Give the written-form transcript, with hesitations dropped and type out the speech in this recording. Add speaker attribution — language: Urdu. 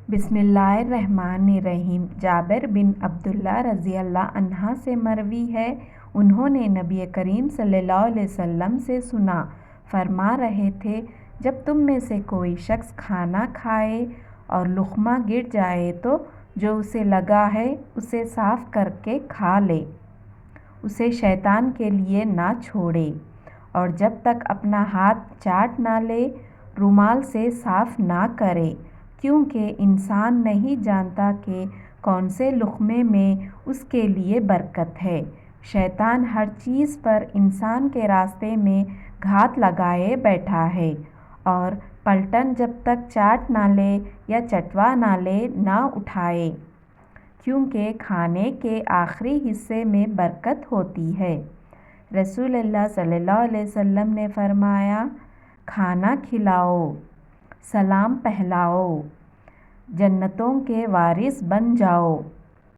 Speaker 1: بسم اللہ الرحمن الرحیم۔ جابر بن عبداللہ رضی اللہ عنہ سے مروی ہے، انہوں نے نبی کریم صلی اللہ علیہ وسلم سے سنا، فرما رہے تھے، جب تم میں سے کوئی شخص کھانا کھائے اور لقمہ گر جائے تو جو اسے لگا ہے اسے صاف کر کے کھا لے، اسے شیطان کے لیے نہ چھوڑے، اور جب تک اپنا ہاتھ چاٹ نہ لے رومال سے صاف نہ کرے، کیونکہ انسان نہیں جانتا کہ کون سے لقمے میں اس کے لیے برکت ہے۔ شیطان ہر چیز پر انسان کے راستے میں گھات لگائے بیٹھا ہے، اور پلٹن جب تک چاٹ نہ لے یا چٹوا نہ لے نہ اٹھائے، کیونکہ کھانے کے آخری حصے میں برکت ہوتی ہے۔ رسول اللہ صلی اللہ علیہ وسلم نے فرمایا، کھانا کھلاؤ، سلام پھیلاؤ، جنتوں کے وارث بن جاؤ۔